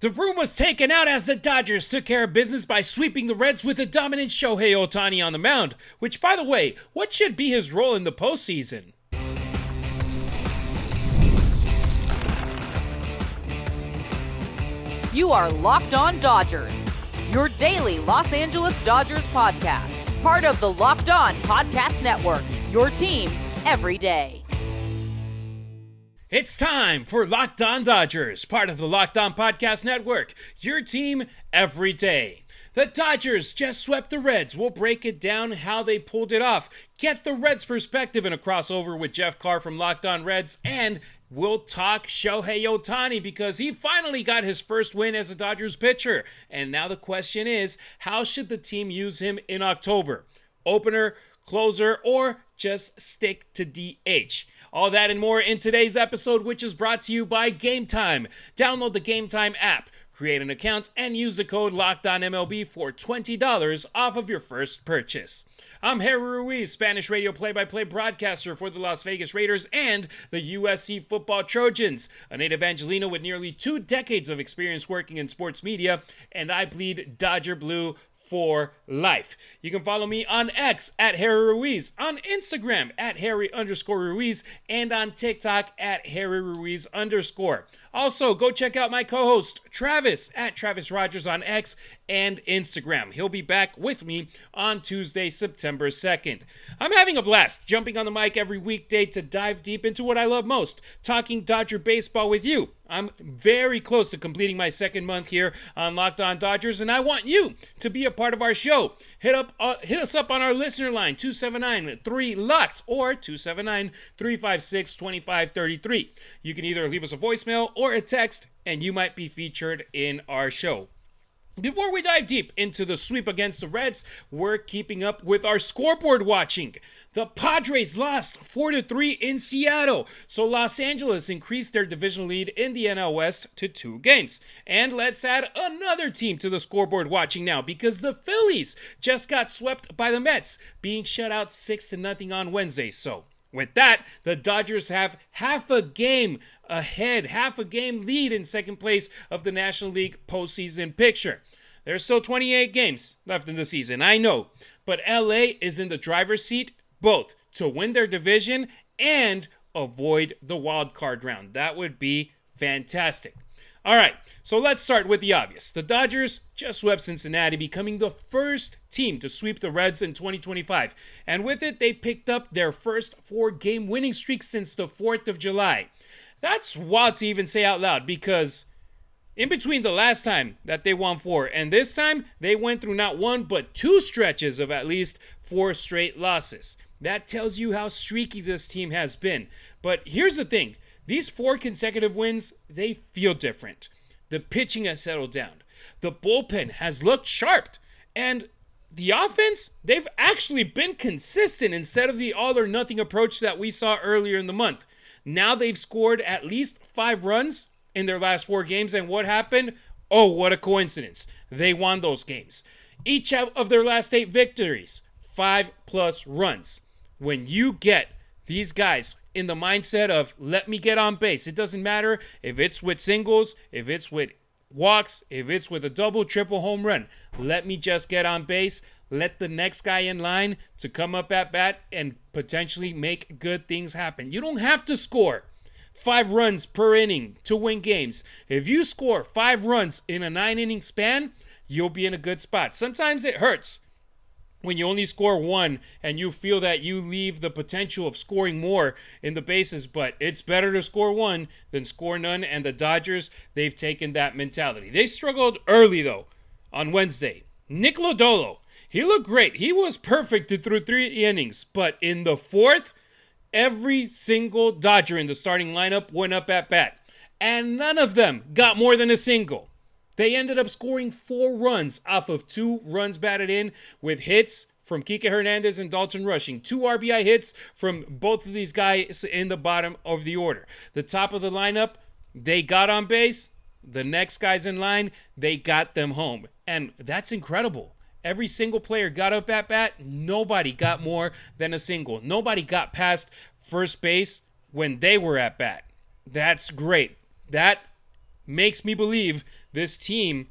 The room was taken out as the Dodgers took care of business by sweeping the Reds with a dominant Shohei Ohtani on the mound, which, by the way, what should be his role in the postseason? You are Locked On Dodgers, your daily Los Angeles Dodgers podcast. Part of the Locked On Podcast Network, your team every day. It's time for Locked On Dodgers, part of the Locked On Podcast Network, your team every day. The Dodgers just swept the Reds. We'll break it down how they pulled it off, get the Reds' perspective in a crossover with Jeff Carr from Locked On Reds, and we'll talk Shohei Ohtani because he finally got his first win as a Dodgers pitcher. And now the question is, how should the team use him in October? Opener, closer, or just stick to DH? All that and more in today's episode, which is brought to you by Game Time. Download the Game Time app, create an account, and use the code LOCKEDONMLB for $20 off of your first purchase. I'm Harry Ruiz, Spanish radio play-by-play broadcaster for the Las Vegas Raiders and the USC Football Trojans, a native Angelino with nearly 2 decades of experience working in sports media, and I bleed Dodger Blue for life. You can follow me on X at Harry Ruiz, on Instagram at Harry_Ruiz, and on TikTok at Harry Ruiz_. Also, go check out my co-host Travis at Travis Rogers on X and Instagram. He'll be back with me on Tuesday, September 2nd. I'm having a blast jumping on the mic every weekday to dive deep into what I love most, talking Dodger baseball with you. I'm very close to completing my second month here on Locked On Dodgers, and I want you to be a part of our show. Hit us up on our listener line, 279-3-LOCKED or 279-356-2533. You can either leave us a voicemail or a text, and you might be featured in our show. Before we dive deep into the sweep against the Reds, we're keeping up with our scoreboard watching. The Padres lost 4-3 in Seattle, so Los Angeles increased their division lead in the NL West to 2 games. And let's add another team to the scoreboard watching now, because the Phillies just got swept by the Mets, being shut out 6-0 on Wednesday. So with that, the Dodgers have half a game lead in second place of the National League postseason picture. There's still 28 games left in the season, I know, but LA is in the driver's seat both to win their division and avoid the wild card round. That would be fantastic. All right, so let's start with the obvious. The Dodgers just swept Cincinnati, becoming the first team to sweep the Reds in 2025. And with it, they picked up their first 4-game winning streak since the 4th of July. That's wild to even say out loud, because in between the last time that they won 4 and this time, they went through not 1 but 2 stretches of at least 4 straight losses. That tells you how streaky this team has been. But here's the thing. These 4 consecutive wins, they feel different. The pitching has settled down. The bullpen has looked sharp. And the offense, they've actually been consistent instead of the all-or-nothing approach that we saw earlier in the month. Now they've scored at least 5 runs in their last 4 games. And what happened? Oh, what a coincidence. They won those games. Each of their last 8 victories, 5+ runs. When you get these guys in the mindset of, let me get on base. It doesn't matter if it's with singles, if it's with walks, if it's with a double, triple home run. Let me just get on base. Let the next guy in line to come up at bat and potentially make good things happen. You don't have to score 5 runs per inning to win games. If you score 5 runs in a 9-inning span, you'll be in a good spot. Sometimes it hurts when you only score 1 and you feel that you leave the potential of scoring more in the bases, but it's better to score 1 than score none, and the Dodgers, they've taken that mentality. They struggled early, though, on Wednesday. Nick Lodolo, he looked great. He was perfect through 3 innings, but in the 4th, every single Dodger in the starting lineup went up at bat, and none of them got more than a single. They ended up scoring 4 runs off of 2 runs batted in, with hits from Kike Hernandez and Dalton Rushing. 2 RBI hits from both of these guys in the bottom of the order. The top of the lineup, they got on base. The next guys in line, they got them home. And that's incredible. Every single player got up at bat. Nobody got more than a single. Nobody got past first base when they were at bat. That's great. That makes me believe this team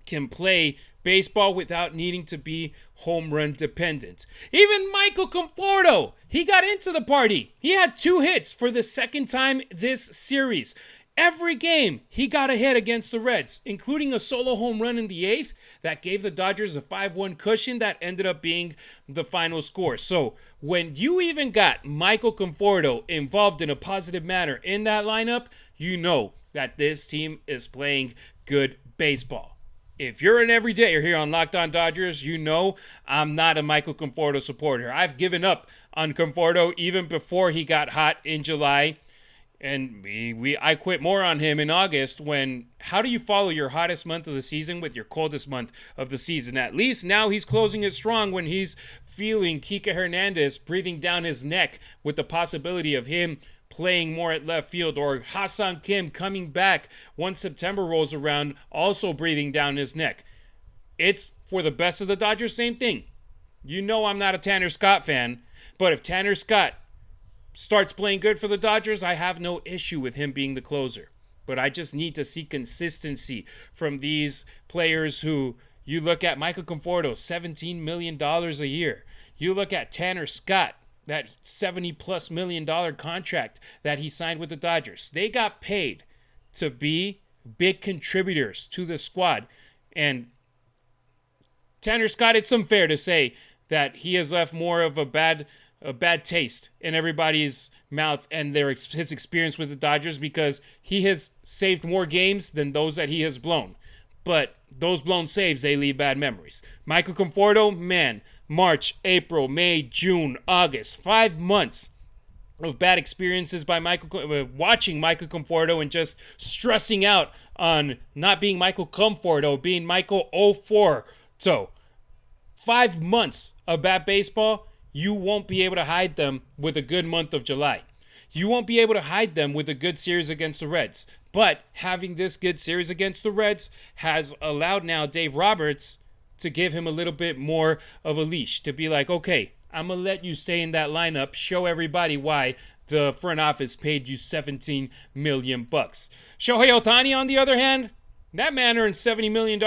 can play baseball without needing to be home run dependent. Even Michael Conforto, he got into the party. He had 2 hits for the second time this series. Every game, he got a hit against the Reds, including a solo home run in the 8th that gave the Dodgers a 5-1 cushion that ended up being the final score. So when you even got Michael Conforto involved in a positive manner in that lineup, you know that this team is playing good baseball. If you're an everydayer here on Locked On Dodgers, you know I'm not a Michael Conforto supporter. I've given up on Conforto even before he got hot in July. And I quit more on him in August when, how do you follow your hottest month of the season with your coldest month of the season? At least now he's closing it strong when he's feeling Kike Hernandez breathing down his neck with the possibility of him playing more at left field, or Ha-Seong Kim coming back once September rolls around, also breathing down his neck. It's for the best of the Dodgers, same thing. You know I'm not a Tanner Scott fan, but if Tanner Scott starts playing good for the Dodgers, I have no issue with him being the closer. But I just need to see consistency from these players who, you look at Michael Conforto, $17 million a year. You look at Tanner Scott, that $70+ million contract that he signed with the Dodgers. They got paid to be big contributors to the squad. And Tanner Scott, it's unfair to say that he has left more of a bad taste in everybody's mouth and his experience with the Dodgers, because he has saved more games than those that he has blown. But those blown saves, they leave bad memories. Michael Conforto, man, March, April, May, June, August, 5 months of bad experiences by watching Michael Conforto and just stressing out on not being Michael Conforto, being Michael 04. So 5 months of bad baseball, you won't be able to hide them with a good month of July. You won't be able to hide them with a good series against the Reds. But having this good series against the Reds has allowed now Dave Roberts to give him a little bit more of a leash, to be like, okay, I'm going to let you stay in that lineup, show everybody why the front office paid you $17 million. Shohei Ohtani, on the other hand, that man earned $70 million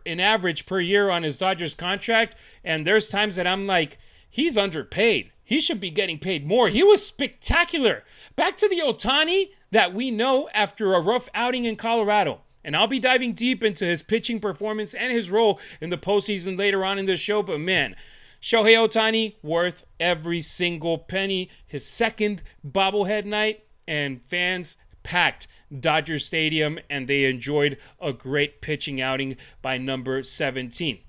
in average per year on his Dodgers contract, and there's times that I'm like, he's underpaid. He should be getting paid more. He was spectacular. Back to the Ohtani that we know after a rough outing in Colorado. And I'll be diving deep into his pitching performance and his role in the postseason later on in the show. But man, Shohei Ohtani, worth every single penny. His second bobblehead night, and fans packed Dodger Stadium, and they enjoyed a great pitching outing by number 17.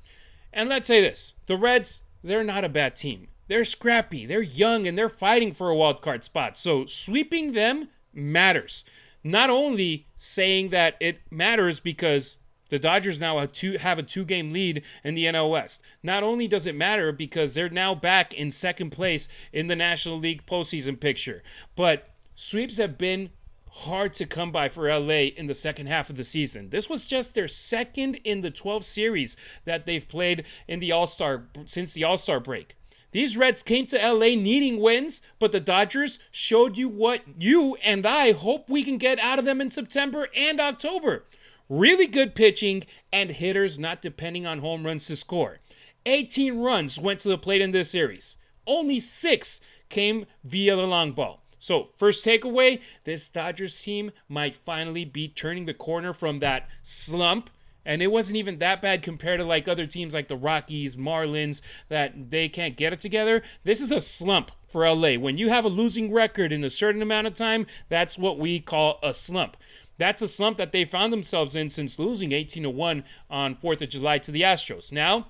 And let's say this, the Reds, they're not a bad team. They're scrappy, they're young, and they're fighting for a wild card spot. So sweeping them matters. Not only saying that it matters because the Dodgers now have a 2-game lead in the NL West. Not only does it matter because they're now back in second place in the National League postseason picture, but sweeps have been hard to come by for LA in the second half of the season. This was just their second in the 12 series that they've played in the since the All-Star break. These Reds came to LA needing wins, but the Dodgers showed you what you and I hope we can get out of them in September and October. Really good pitching and hitters not depending on home runs to score. 18 runs went to the plate in this series. Only 6 came via the long ball. So, first takeaway, this Dodgers team might finally be turning the corner from that slump. And it wasn't even that bad compared to like other teams like the Rockies, Marlins, that they can't get it together. This is a slump for LA. When you have a losing record in a certain amount of time, that's what we call a slump. That's a slump that they found themselves in since losing 18-1 on 4th of July to the Astros. Now,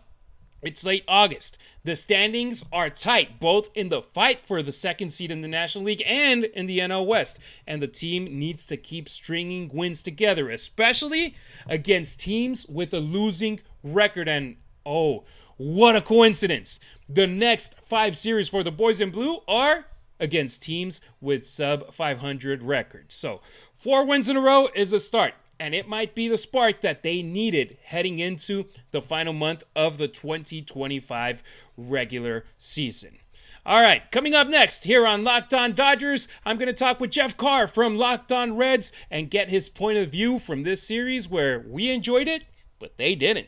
it's late August. The standings are tight, both in the fight for the second seed in the National League and in the NL West. And the team needs to keep stringing wins together, especially against teams with a losing record. And, oh, what a coincidence. The next 5 series for the Boys in Blue are against teams with sub-500 records. So, 4 wins in a row is a start. And it might be the spark that they needed heading into the final month of the 2025 regular season. All right, coming up next here on Locked On Dodgers, I'm going to talk with Jeff Carr from Locked On Reds and get his point of view from this series where we enjoyed it, but they didn't.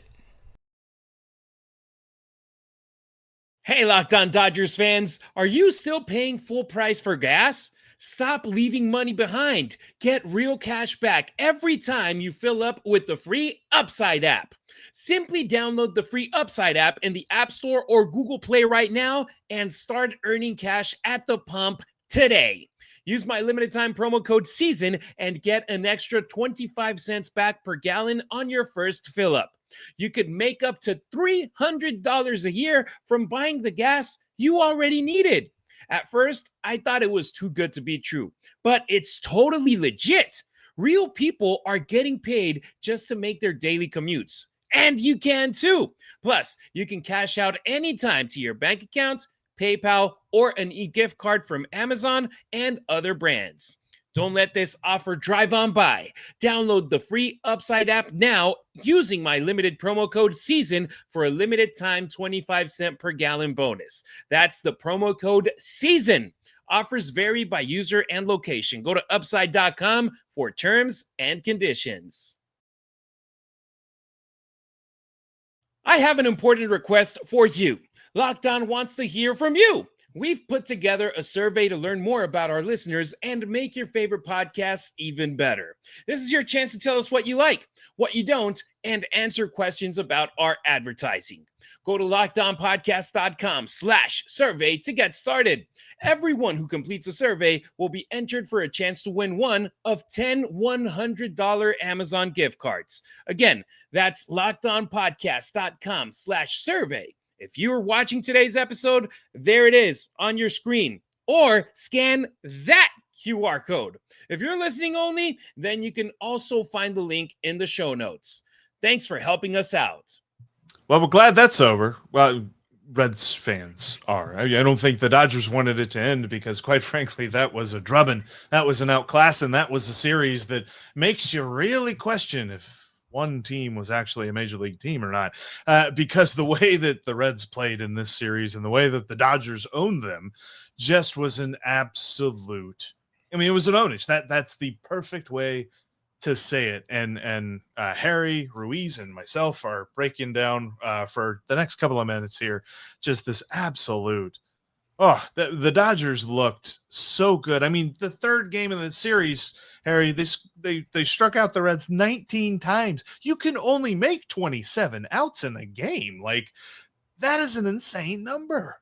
Hey, Locked On Dodgers fans, are you still paying full price for gas? Stop leaving money behind. Get real cash back every time you fill up with the free Upside app. Simply download the free Upside app in the App Store or Google Play right now and start earning cash at the pump today. Use my limited time promo code SEASON and get an extra 25 cents back per gallon on your first fill up. You could make up to $300 a year from buying the gas you already needed. At first, I thought it was too good to be true, but it's totally legit. Real people are getting paid just to make their daily commutes. And you can too. Plus, you can cash out anytime to your bank account, PayPal, or an e-gift card from Amazon and other brands. Don't let this offer drive on by. Download the free Upside app now using my limited promo code SEASON for a limited time 25 cent per gallon bonus. That's the promo code SEASON. Offers vary by user and location. Go to upside.com for terms and conditions. I have an important request for you. Locked On wants to hear from you. We've put together a survey to learn more about our listeners and make your favorite podcasts even better. This is your chance to tell us what you like, what you don't, and answer questions about our advertising. Go to lockedonpodcast.com/survey to get started. Everyone who completes a survey will be entered for a chance to win one of 10 $100 Amazon gift cards. Again, that's lockedonpodcast.com/survey. If you are watching today's episode, there it is on your screen. Or scan that QR code. If you're listening only, then you can also find the link in the show notes. Thanks for helping us out. Well, we're glad that's over. Well, Reds fans are. I don't think the Dodgers wanted it to end because, quite frankly, that was a drubbing. That was an outclass, and that was a series that makes you really question if one team was actually a major league team or not, because the way that the Reds played in this series and the way that the Dodgers owned them just was an absolute, I mean, it was an ownage. That's the perfect way to say it. And Harry, Ruiz, and myself are breaking down for the next couple of minutes here, just this absolute, the Dodgers looked so good. I mean, the third game of the series, Harry, they struck out the Reds 19 times. You can only make 27 outs in a game. Like, that is an insane number.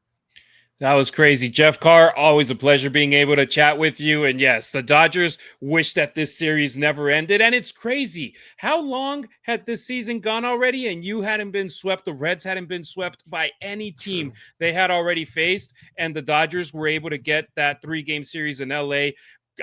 That was crazy. Jeff Carr, always a pleasure being able to chat with you. And yes, the Dodgers wish that this series never ended. And it's crazy. How long had this season gone already? And you hadn't been swept. The Reds hadn't been swept by any team they had already faced. And the Dodgers were able to get that 3-game series in LA.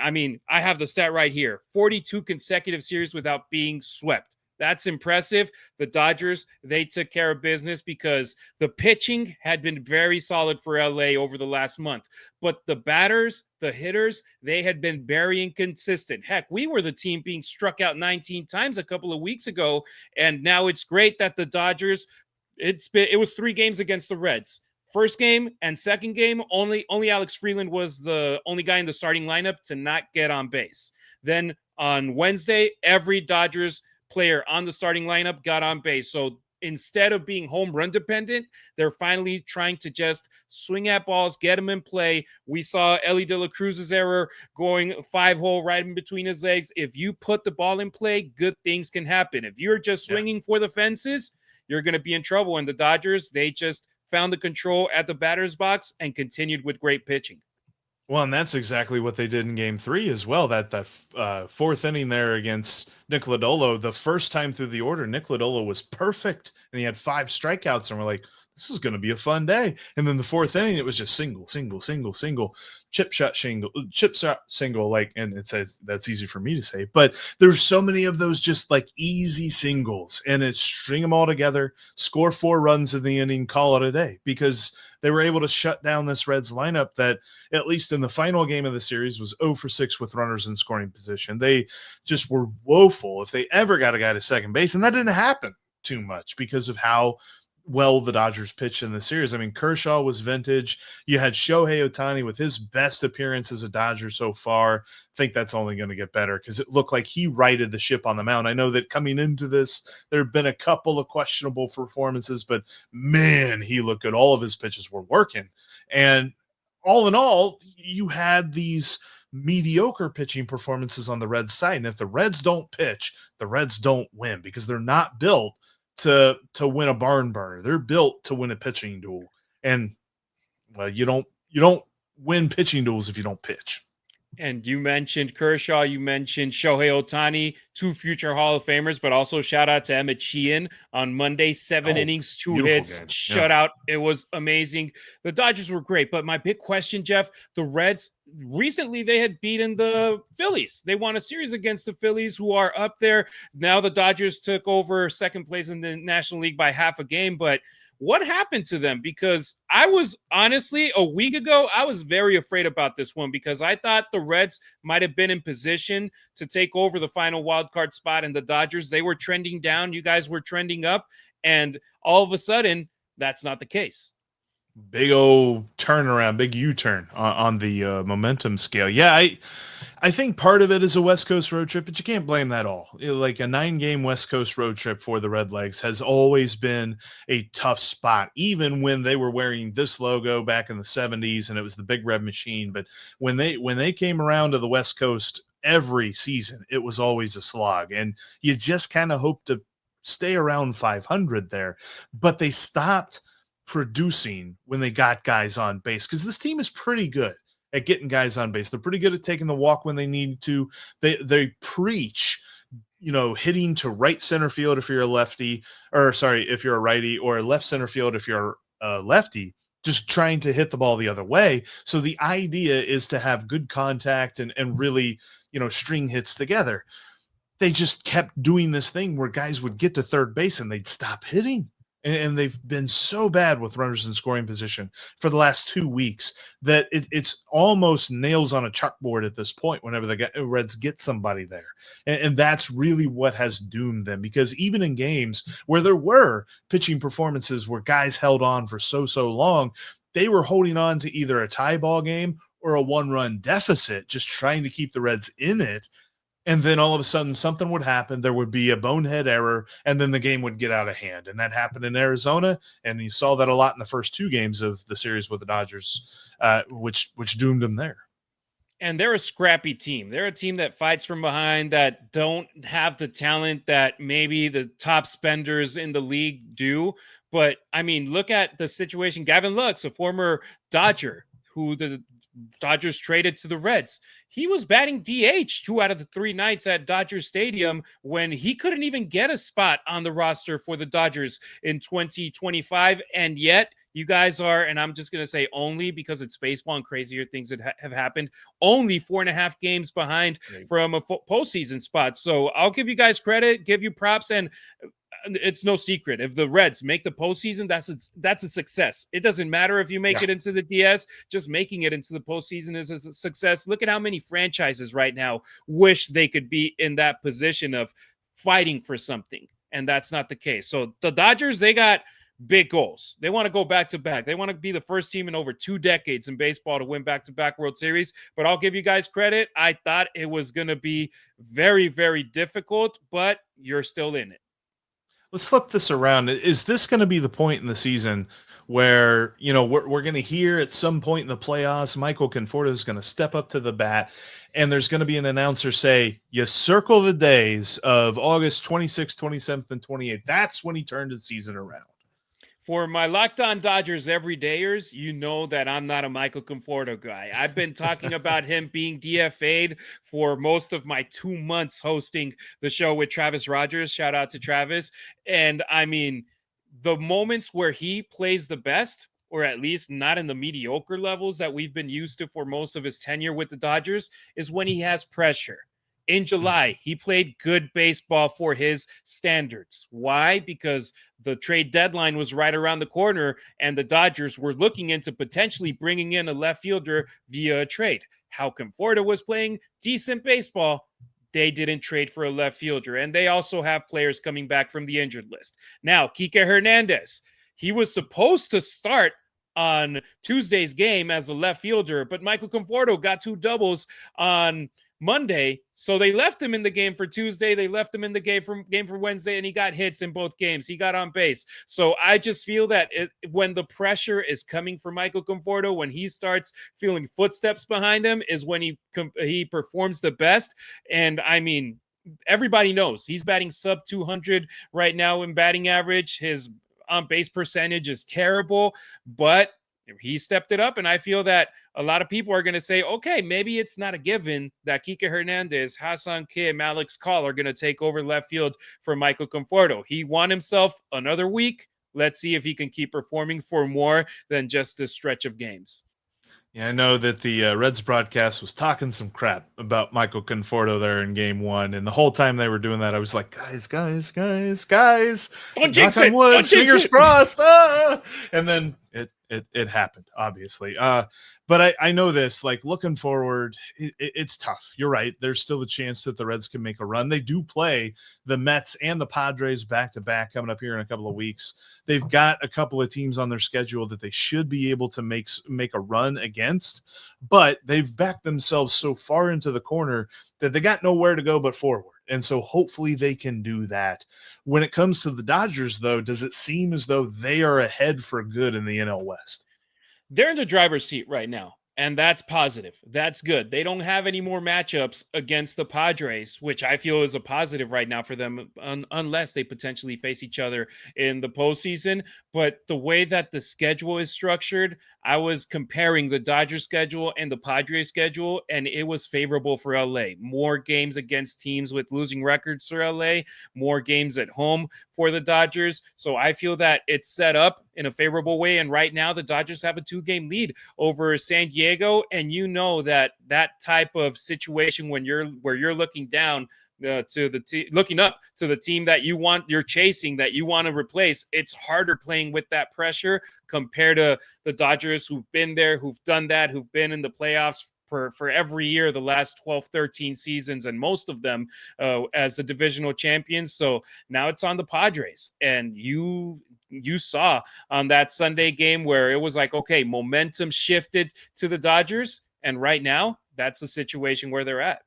I mean, I have the stat right here. 42 consecutive series without being swept. That's impressive. The Dodgers, they took care of business because the pitching had been very solid for LA over the last month. But the batters, the hitters, they had been very inconsistent. Heck, we were the team being struck out 19 times a couple of weeks ago. And now it's great that the Dodgers, it was 3 games against the Reds. First game and second game, only Alex Freeland was the only guy in the starting lineup to not get on base. Then on Wednesday, every Dodgers player on the starting lineup got on base. So instead of being home run dependent, they're finally trying to just swing at balls, get them in play. We saw Ellie De La Cruz's error going 5-hole right in between his legs. If you put the ball in play, good things can happen. If you're just swinging for the fences, you're going to be in trouble. And the Dodgers, they just found the control at the batter's box and continued with great pitching. Well, and that's exactly what they did in Game 3 as well. That fourth inning there against Nick Lodolo, the first time through the order, Nick Lodolo was perfect, and he had 5 strikeouts, and we're like, this is going to be a fun day. And then the fourth inning, it was just single, chip shot single, like, and it says that's easy for me to say, but there's so many of those just like easy singles, and it's string them all together, score 4 runs in the inning, call it a day, because they were able to shut down this Reds lineup that, at least in the final game of the series, was 0 for 6 with runners in scoring position. They just were woeful if they ever got a guy to second base, and that didn't happen too much because of how well the Dodgers pitched in the series. I mean, Kershaw was vintage. You had Shohei Ohtani with his best appearance as a Dodger so far. I think that's only going to get better because it looked like he righted the ship on the mound. I know that coming into this, there have been a couple of questionable performances, but man, he looked good. All of his pitches were working. And all in all, you had these mediocre pitching performances on the Reds side. And if the Reds don't pitch, the Reds don't win because they're not built to win a barn burner. They're built to win a pitching duel. And well, you don't win pitching duels if you don't pitch. And you mentioned Kershaw, you mentioned Shohei Ohtani, 2 future Hall of Famers, but also shout out to Emmett Sheehan on Monday, 7 innings, 2 hits, game. shutout. It was amazing. The Dodgers were great, but my big question, Jeff, the Reds, recently they had beaten the Phillies. They won a series against the Phillies, who are up there. Now the Dodgers took over second place in the National League by half a game, but what happened to them? Because I was honestly, a week ago, I was very afraid about this one because I thought the Reds might have been in position to take over the final wild card spot, and the Dodgers, they were trending down. You guys were trending up, and all of a sudden, that's not the case. Big old turnaround, big U-turn on the momentum scale. Yeah, I think part of it is a West Coast road trip, but you can't blame that all. Like a 9-game West Coast road trip for the Redlegs has always been a tough spot, even when they were wearing this logo back in the 70s and it was the Big Red Machine. But when they came around to the West Coast every season, it was always a slog, and you just kind of hope to stay around 500 there. But they stopped producing when they got guys on base because this team is pretty good at getting guys on base. They're pretty good at taking the walk when they need to. They preach, hitting to right center field if you're a lefty, if you're a righty, or left center field if you're a lefty, just trying to hit the ball the other way. So the idea is to have good contact and really, string hits together. They just kept doing this thing where guys would get to third base and they'd stop hitting. And they've been so bad with runners in scoring position for the last 2 weeks that it's almost nails on a chalkboard at this point whenever the Reds get somebody there. And that's really what has doomed them, because even in games where there were pitching performances where guys held on for so long, they were holding on to either a tie ball game or a 1-run deficit, just trying to keep the Reds in it. And then all of a sudden something would happen. There would be a bonehead error, and then the game would get out of hand. And that happened in Arizona, and you saw that a lot in the first 2 games of the series with the Dodgers, which doomed them there. And they're a scrappy team. They're a team that fights from behind, that don't have the talent that maybe the top spenders in the league do. But, I mean, look at the situation. Gavin Lux, a former Dodger, who the Dodgers traded to the Reds. He was batting DH 2 out of the 3 nights at Dodger Stadium when he couldn't even get a spot on the roster for the Dodgers in 2025. And yet you guys are, and I'm just going to say only because it's baseball and crazier things that have happened, only 4.5 games behind from a postseason spot. So I'll give you guys credit, give you props, and it's no secret. If the Reds make the postseason, that's a success. It doesn't matter if you make it into the DS. Just making it into the postseason is a success. Look at how many franchises right now wish they could be in that position of fighting for something, and that's not the case. So the Dodgers, they got big goals. They want to go back-to-back. They want to be the first team in over 2 decades in baseball to win back-to-back World Series. But I'll give you guys credit. I thought it was going to be very, very difficult, but you're still in it. Let's flip this around. Is this going to be the point in the season where, we're going to hear at some point in the playoffs, Michael Conforto is going to step up to the bat, and there's going to be an announcer say, you circle the days of August 26th, 27th, and 28th. That's when he turned the season around. For my Locked On Dodgers everydayers, you know that I'm not a Michael Conforto guy. I've been talking about him being DFA'd for most of my 2 months hosting the show with Travis Rogers. Shout out to Travis. And I mean, the moments where he plays the best, or at least not in the mediocre levels that we've been used to for most of his tenure with the Dodgers, is when he has pressure. In July, he played good baseball for his standards. Why? Because the trade deadline was right around the corner, and the Dodgers were looking into potentially bringing in a left fielder via a trade. How Conforto was playing decent baseball, they didn't trade for a left fielder, and they also have players coming back from the injured list. Now, Kike Hernandez, He was supposed to start on Tuesday's game as a left fielder, but Michael Conforto got 2 doubles on Monday, so they left him in the game for Tuesday. They left him in the game for Wednesday, and he got hits in both games. He got on base. So I just feel that when the pressure is coming for Michael Conforto, when he starts feeling footsteps behind him, is when he performs the best. And I mean, everybody knows he's batting sub 200 right now in batting average. His on base percentage is terrible, but he stepped it up, and I feel that a lot of people are going to say, okay, maybe it's not a given that Kike Hernandez, Hassan Kim, Alex Call are going to take over left field for Michael Conforto. He won himself another week. Let's see if he can keep performing for more than just this stretch of games. Yeah, I know that the Reds broadcast was talking some crap about Michael Conforto there in game 1. And the whole time they were doing that, I was like, guys. Don't jinx knock on it. wood, Don't jinx fingers it. crossed. Ah! And then it happened, obviously. But I know this, like, looking forward, it's tough. You're right. There's still a chance that the Reds can make a run. They do play the Mets and the Padres back-to-back coming up here in a couple of weeks. They've got a couple of teams on their schedule that they should be able to make a run against, but they've backed themselves so far into the corner that they got nowhere to go but forward. And so hopefully they can do that. When it comes to the Dodgers, though, does it seem as though they are ahead for good in the NL West? They're in the driver's seat right now, and that's positive. That's good. They don't have any more matchups against the Padres, which I feel is a positive right now for them, unless they potentially face each other in the postseason. But the way that the schedule is structured, I was comparing the Dodgers schedule and the Padres schedule, and it was favorable for LA. More games against teams with losing records for LA, more games at home for the Dodgers. So I feel that it's set up in a favorable way. And right now, the Dodgers have a 2-game lead over San Diego. And you know that type of situation where you're looking down looking up to the team that you're chasing, that you want to replace, it's harder playing with that pressure compared to the Dodgers who've been there, who've done that, who've been in the playoffs for every year, the last 12, 13 seasons, and most of them as the divisional champions. So now it's on the Padres. And you saw on that Sunday game where it was like, okay, momentum shifted to the Dodgers. And right now, that's the situation where they're at.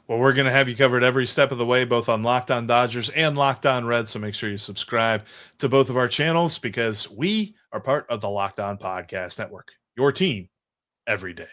Well, we're going to have you covered every step of the way, both on Locked On Dodgers and Locked On Reds. So make sure you subscribe to both of our channels because we are part of the Locked On Podcast Network, your team every day.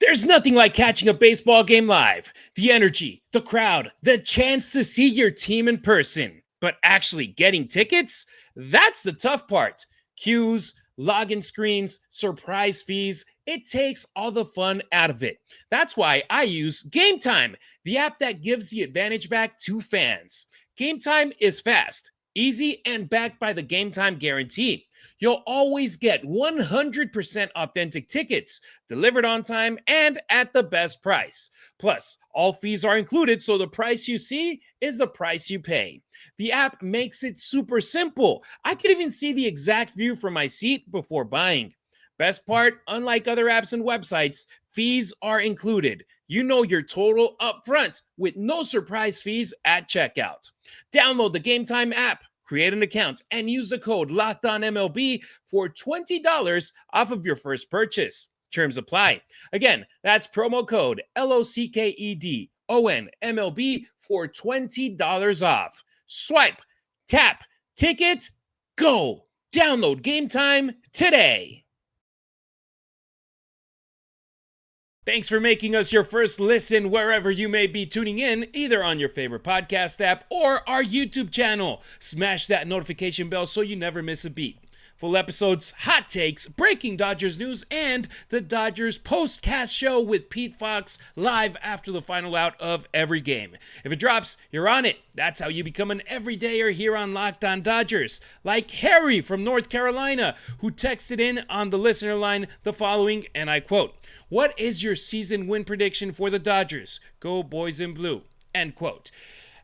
There's nothing like catching a baseball game live. The energy, the crowd, the chance to see your team in person. But actually getting tickets? That's the tough part. Queues, login screens, surprise fees. It takes all the fun out of it. That's why I use Game Time, the app that gives the advantage back to fans. Game Time is fast, easy, and backed by the Game Time guarantee. You'll always get 100% authentic tickets, delivered on time and at the best price. Plus, all fees are included, so the price you see is the price you pay. The app makes it super simple. I could even see the exact view from my seat before buying. Best part, unlike other apps and websites, fees are included. You know your total up front with no surprise fees at checkout. Download the Game Time app, create an account, and use the code LOCKEDONMLB for $20 off of your first purchase. Terms apply. Again, that's promo code LOCKEDONMLB for $20 off. Swipe, tap, ticket, go. Download Game Time today. Thanks for making us your first listen wherever you may be tuning in, either on your favorite podcast app or our YouTube channel. Smash that notification bell so you never miss a beat. Full episodes, hot takes, breaking Dodgers news, and the Dodgers postcast show with Pete Fox live after the final out of every game. If it drops, you're on it. That's how you become an everydayer here on Locked On Dodgers. Like Harry from North Carolina, who texted in on the listener line the following, and I quote, "What is your season win prediction for the Dodgers? Go boys in blue." End quote.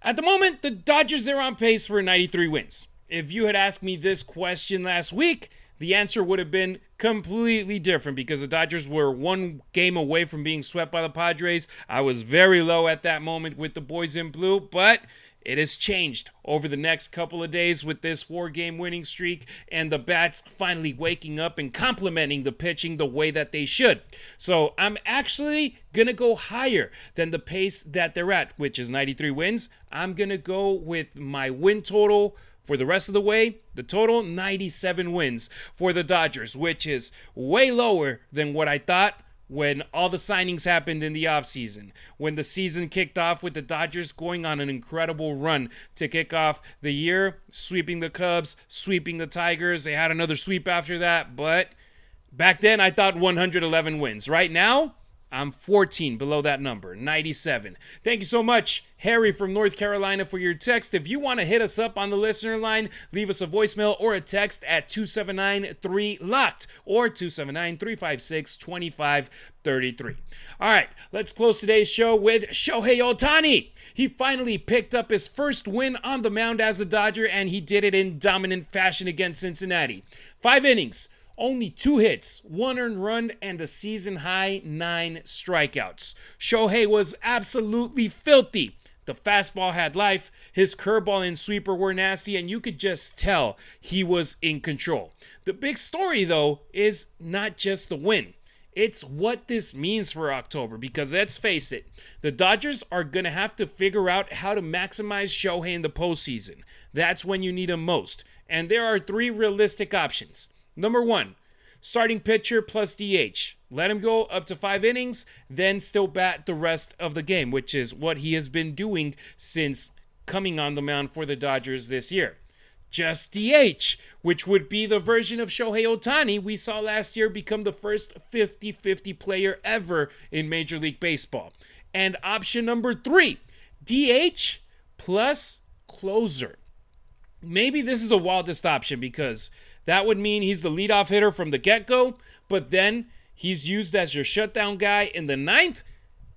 At the moment, the Dodgers are on pace for 93 wins. If you had asked me this question last week, the answer would have been completely different because the Dodgers were one game away from being swept by the Padres. I was very low at that moment with the boys in blue, but it has changed over the next couple of days with this 4-game winning streak and the bats finally waking up and complementing the pitching the way that they should. So I'm actually going to go higher than the pace that they're at, which is 93 wins. I'm going to go with my win total for the rest of the way. The total, 97 wins for the Dodgers, which is way lower than what I thought when all the signings happened in the offseason, when the season kicked off with the Dodgers going on an incredible run to kick off the year, sweeping the Cubs, sweeping the Tigers. They had another sweep after that, but back then I thought 111 wins. Right now, I'm 14 below that number, 97. Thank you so much, Harry from North Carolina, for your text. If you want to hit us up on the listener line, leave us a voicemail or a text at 279-3-LOCKED or 279-356-2533. All right, let's close today's show with Shohei Ohtani. He finally picked up his first win on the mound as a Dodger, and he did it in dominant fashion against Cincinnati. 5 innings. Only 2 hits, 1 earned run, and a season-high 9 strikeouts. Shohei was absolutely filthy. The fastball had life, his curveball and sweeper were nasty, and you could just tell he was in control. The big story, though, is not just the win. It's what this means for October, because let's face it, the Dodgers are going to have to figure out how to maximize Shohei in the postseason. That's when you need him most. And there are 3 realistic options. Number 1, starting pitcher plus DH. Let him go up to 5 innings, then still bat the rest of the game, which is what he has been doing since coming on the mound for the Dodgers this year. Just DH, which would be the version of Shohei Ohtani we saw last year become the first 50-50 player ever in Major League Baseball. And option number 3, DH plus closer. Maybe this is the wildest option because that would mean he's the leadoff hitter from the get-go, but then he's used as your shutdown guy in the 9th,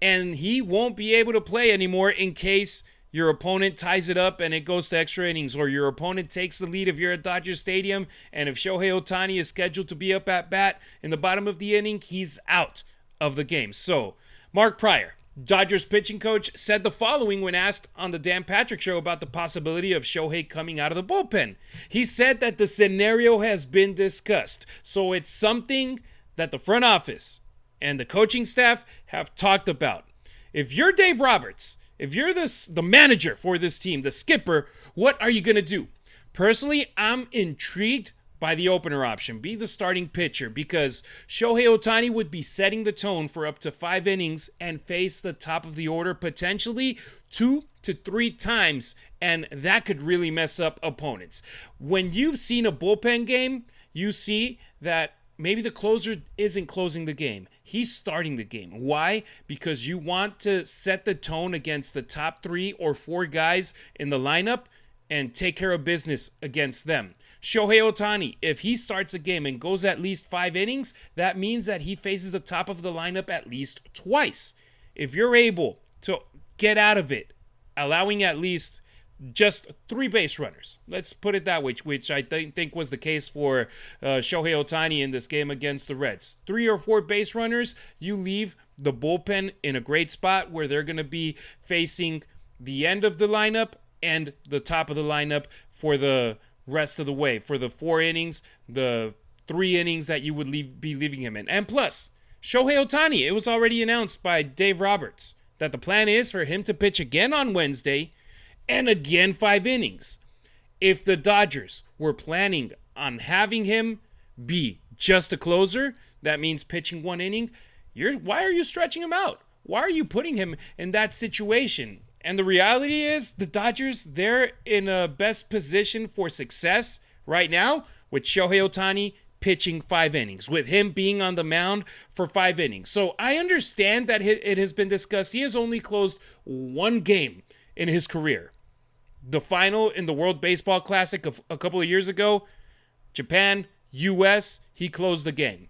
and he won't be able to play anymore in case your opponent ties it up and it goes to extra innings, or your opponent takes the lead if you're at Dodger Stadium, and if Shohei Ohtani is scheduled to be up at bat in the bottom of the inning, he's out of the game. So, Mark Pryor, Dodgers pitching coach, said the following when asked on the Dan Patrick Show about the possibility of Shohei coming out of the bullpen. He said that the scenario has been discussed, so it's something that the front office and the coaching staff have talked about. If you're Dave Roberts, if you're the manager for this team, the skipper, what are you going to do? Personally, I'm intrigued by the opener option, be the starting pitcher, because Shohei Ohtani would be setting the tone for up to 5 innings and face the top of the order potentially 2 to 3 times, and that could really mess up opponents. When you've seen a bullpen game, you see that maybe the closer isn't closing the game. He's starting the game. Why? Because you want to set the tone against the top 3 or 4 guys in the lineup and take care of business against them. Shohei Ohtani, if he starts a game and goes at least 5 innings, that means that he faces the top of the lineup at least twice. If you're able to get out of it, allowing at least just 3 base runners, let's put it that way, which I think was the case for Shohei Ohtani in this game against the Reds. 3 or 4 base runners, you leave the bullpen in a great spot where they're going to be facing the end of the lineup and the top of the lineup for the rest of the way, for the 4 innings, the 3 innings that you would be leaving him in. And plus, Shohei Ohtani, it was already announced by Dave Roberts that the plan is for him to pitch again on Wednesday and again 5 innings. If the Dodgers were planning on having him be just a closer, that means pitching 1 inning, why are you stretching him out? Why are you putting him in that situation? And the reality is the Dodgers, they're in a best position for success right now with Shohei Ohtani pitching 5 innings, with him being on the mound for 5 innings. So I understand that it has been discussed. He has only closed 1 game in his career. The final in the World Baseball Classic of a couple of years ago, Japan, U.S., he closed the game.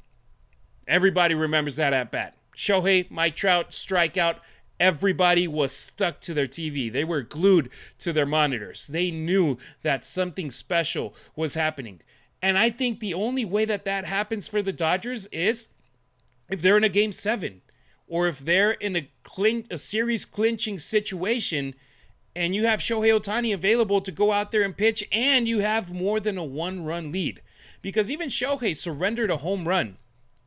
Everybody remembers that at bat. Shohei, Mike Trout, strikeout. Everybody was stuck to their TV. They were glued to their monitors. They knew that something special was happening. And I think the only way that happens for the Dodgers is if they're in a Game 7 or if they're in a series clinching situation and you have Shohei Ohtani available to go out there and pitch, and you have more than a 1-run lead. Because even Shohei surrendered a home run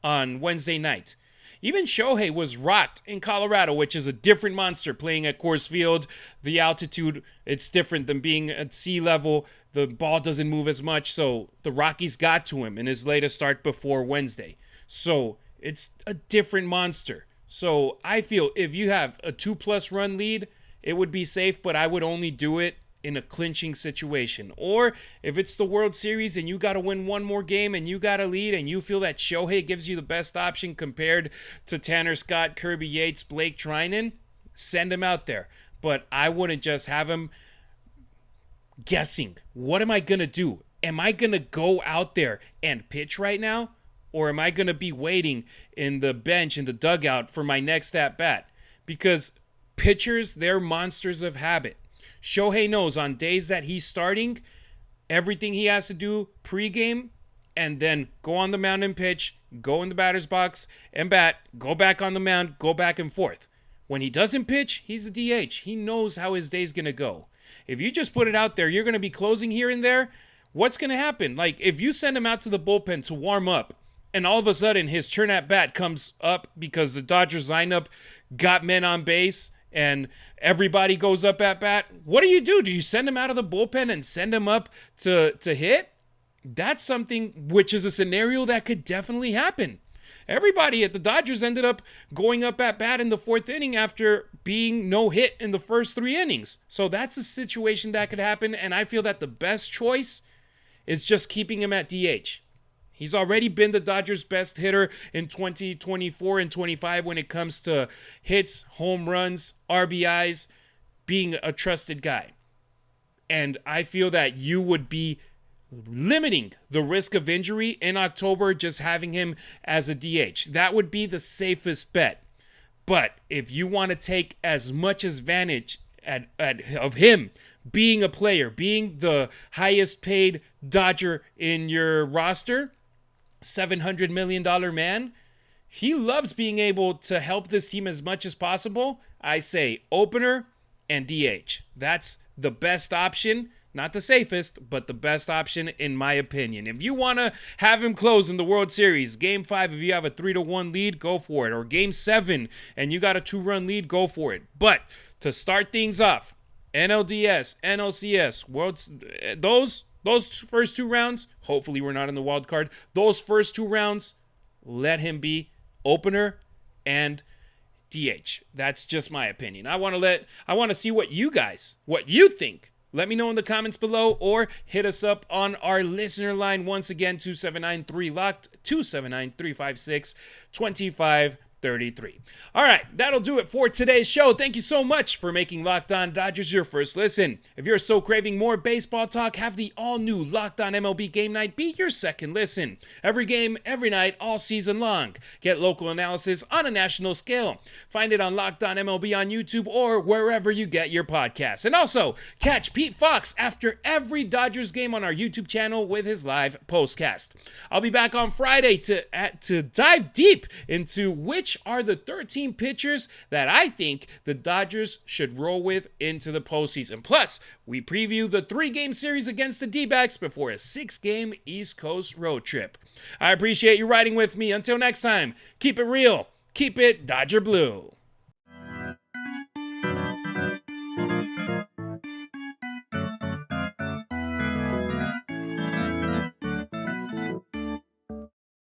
on Wednesday night. Even Shohei was rocked in Colorado, which is a different monster playing at Coors Field. The altitude, it's different than being at sea level. The ball doesn't move as much, so the Rockies got to him in his latest start before Wednesday. So it's a different monster. So I feel if you have a 2+ run lead, it would be safe, but I would only do it in a clinching situation. Or if it's the World Series and you got to win one more game and you got to lead and you feel that Shohei gives you the best option compared to Tanner Scott, Kirby Yates, Blake Trinan, send him out there. But I wouldn't just have him guessing. What am I going to do? Am I going to go out there and pitch right now? Or am I going to be waiting in the bench, in the dugout for my next at-bat? Because pitchers, they're monsters of habit. Shohei knows on days that he's starting, everything he has to do pregame and then go on the mound and pitch, go in the batter's box and bat, go back on the mound, go back and forth. When he doesn't pitch, he's a DH. He knows how his day's going to go. If you just put it out there, you're going to be closing here and there, what's going to happen? Like if you send him out to the bullpen to warm up and all of a sudden his turn at bat comes up because the Dodgers lineup got men on base and everybody goes up at bat, what do? Do you send him out of the bullpen and send him up to hit? That's something which is a scenario that could definitely happen. Everybody at the Dodgers ended up going up at bat in the 4th inning after being no hit in the first 3 innings. So that's a situation that could happen, and I feel that the best choice is just keeping him at DH. He's already been the Dodgers' best hitter in 2024 and 25 when it comes to hits, home runs, RBIs, being a trusted guy. And I feel that you would be limiting the risk of injury in October just having him as a DH. That would be the safest bet. But if you want to take as much advantage of him being a player, being the highest paid Dodger in your roster, $700 million man, he loves being able to help this team as much as possible. I say opener and DH. That's the best option. Not the safest, but the best option in my opinion. If you want to have him close in the World Series, Game 5, if you have a 3-1 lead, go for it. Or Game 7 and you got a 2-run lead, go for it. But to start things off, NLDS, NLCS, Worlds, those first 2 rounds, hopefully we're not in the wild card. Those first 2 rounds, let him be opener and DH. That's just my opinion. I want to see what you think. Let me know in the comments below or hit us up on our listener line once again, 279-3-LOCKED, 279-356-2533. All right, that'll do it for today's show. Thank you so much for making Locked On Dodgers your first listen. If you're so craving more baseball talk, have the all-new Locked On MLB Game Night be your second listen. Every game, every night, all season long. Get local analysis on a national scale. Find it on Locked On MLB on YouTube or wherever you get your podcasts. And also, catch Pete Fox after every Dodgers game on our YouTube channel with his live postcast. I'll be back on Friday to dive deep into which are the 13 pitchers that I think the Dodgers should roll with into the postseason. Plus, we preview the 3-game series against the D-backs before a 6-game East Coast road trip. I appreciate you riding with me. Until next time, keep it real, keep it Dodger Blue.